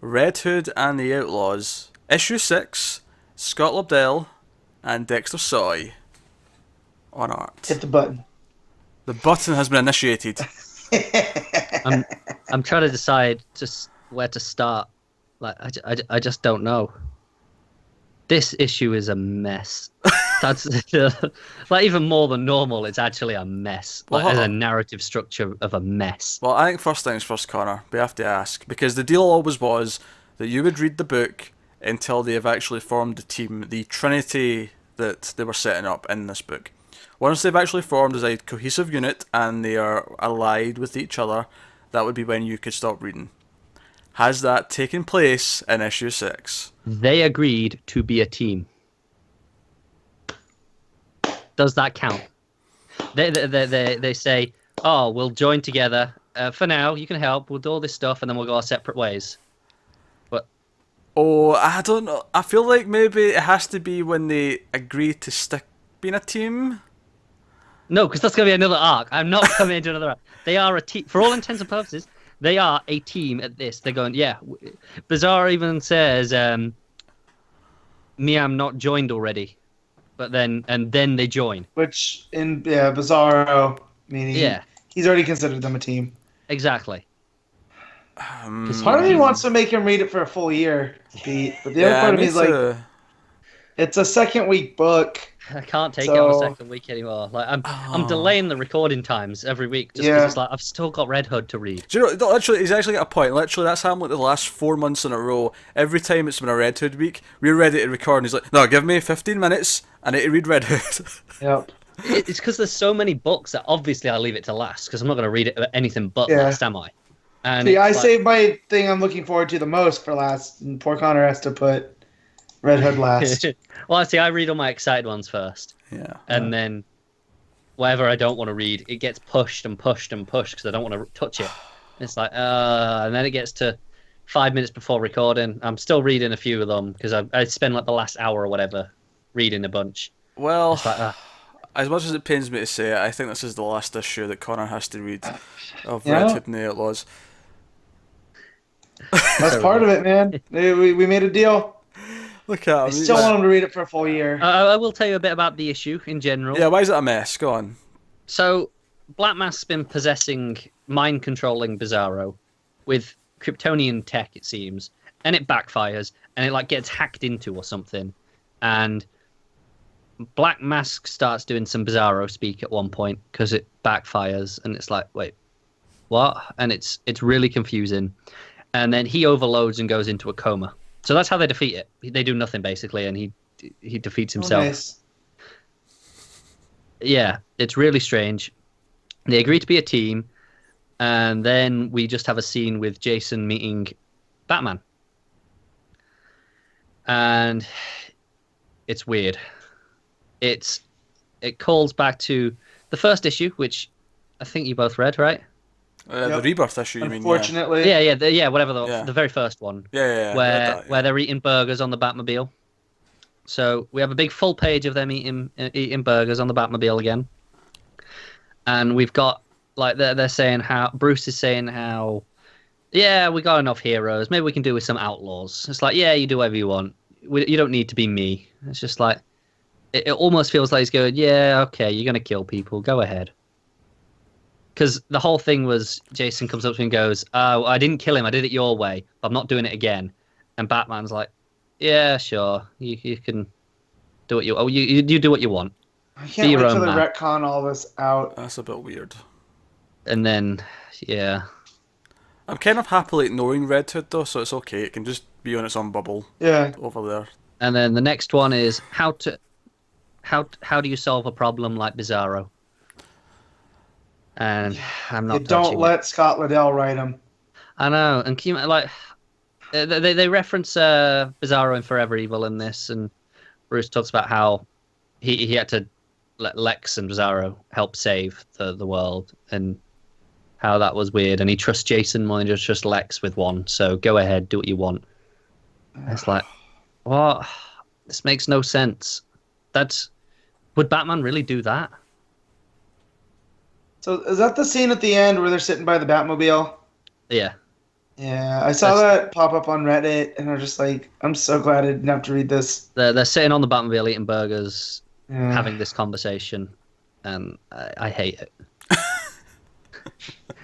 Red Hood and the Outlaws, Issue 6, Scott Lobdell and Dexter Soy on art. Hit the button. The button has been initiated. I'm I'm trying to decide just where to start. Like I just don't know. This issue is a mess. That's like even more than normal. It's actually a mess. Like Well, there's a narrative structure of a mess. Well, I think first things first, Connor, we have to ask, because the deal always was that you would read the book until they have actually formed the team, the trinity that they were setting up in this book. Once they've actually formed as a cohesive unit and they are allied with each other, that would be when you could stop reading. Has that taken place in issue 6? They agreed to be a team. Does that count? They say, oh, we'll join together. For now, you can help. We'll do all this stuff, and then we'll go our separate ways. But Oh, I don't know. I feel like maybe it has to be when they agree to stick being a team. no, because that's going to be another arc. I'm not coming into another arc. They are a team. For all intents and purposes, they are a team at this. They're going, yeah. Bizarre even says, me, I'm not joined already. But then they join. Which, Bizarro, meaning he's already considered them a team. Exactly. Part of me wants to make him read it for a full year, Pete. But the other part of me is like, it's a second week book. I can't take it on a second week anymore. Like I'm delaying the recording times every week just because it's like I've still got Red Hood to read. Do you know? Literally, he's actually got a point. Literally, that's happened like the last 4 months in a row. Every time it's been a Red Hood week, we're ready to record, and he's like, "No, give me 15 minutes. I need to read Red Hood." Yep. It's because there's so many books that obviously I'll leave it to last because I'm not going to read it anything but last, am I? And see, I saved my thing I'm looking forward to the most for last, and poor Connor has to put Red Hood last. Well, see, I read all my excited ones first. Yeah. And then whatever I don't want to read, it gets pushed and pushed and pushed because I don't want to touch it. It's like, and then it gets to 5 minutes before recording. I'm still reading a few of them because I spend like the last hour or whatever reading a bunch. Well, like, as much as it pains me to say it, I think this is the last issue that Connor has to read of Red Hood and the Outlaws. That's part of it, man. We made a deal. Look at him. I still want him to read it for a full year. I will tell you a bit about the issue in general. Yeah, why is it a mess? Go on. So, Black Mask's been possessing, mind-controlling Bizarro with Kryptonian tech, it seems, and it backfires, and it like gets hacked into or something, and Black Mask starts doing some Bizarro speak at one point because it backfires, and it's like, wait, what? And it's really confusing, and then he overloads and goes into a coma. So that's how they defeat it. They do nothing basically, and he defeats himself. Oh, nice. Yeah, it's really strange. They agree to be a team, and then we just have a scene with Jason meeting Batman, and it's weird. It calls back to the first issue, which I think you both read, right? The Rebirth issue, you mean? Unfortunately. Yeah, whatever the very first one. Yeah. Where they're eating burgers on the Batmobile. So we have a big full page of them eating burgers on the Batmobile again, and we've got like they're saying how Bruce is saying how, yeah, we got enough heroes. Maybe we can do with some outlaws. It's like, yeah, you do whatever you want. You don't need to be me. It's just like it almost feels like he's going, yeah, okay, you're gonna kill people. Go ahead. Because the whole thing was Jason comes up to him and goes, oh, I didn't kill him. I did it your way. But I'm not doing it again. And Batman's like, yeah, sure. You can do what you do what you want. I can't wait till they retcon all this out. That's a bit weird. And then, yeah. I'm kind of happily ignoring Red Hood though, so it's okay. It can just be on its own bubble. Yeah. Over there. And then the next one is how do you solve a problem like Bizarro? And I'm not. You don't let Scott Liddell write them. I know, and can you, like they reference Bizarro in Forever Evil in this, and Bruce talks about how he had to let Lex and Bizarro help save the world, and how that was weird, and he trusts Jason more than just trust Lex with one. So go ahead, do what you want. And it's like, what? This makes no sense. Would Batman really do that? So is that the scene at the end where they're sitting by the Batmobile? Yeah. Yeah, I saw that pop up on Reddit, and I'm just like, I'm so glad I didn't have to read this. They're sitting on the Batmobile eating burgers, having this conversation, and I hate it.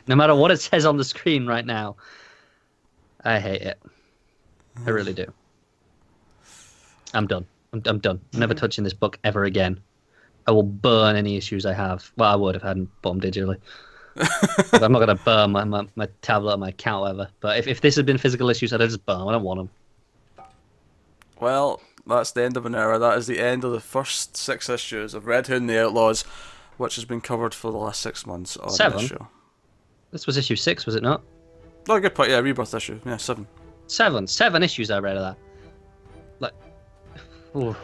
No matter what it says on the screen right now, I hate it. I really do. I'm done. I'm done. I'm never touching this book ever again. I will burn any issues I have. Well, I would if I hadn't bought them digitally. But I'm not going to burn my tablet or my account or whatever. But if this had been physical issues, I'd have just burn them. I don't want them. Well, that's the end of an era. That is the end of the first 6 issues of Red Hood and the Outlaws, which has been covered for the last 6 months on this show. This was issue 6, was it not? Oh, good point. Yeah, Rebirth issue. Yeah, 7. 7 issues I read of that. Like, oof.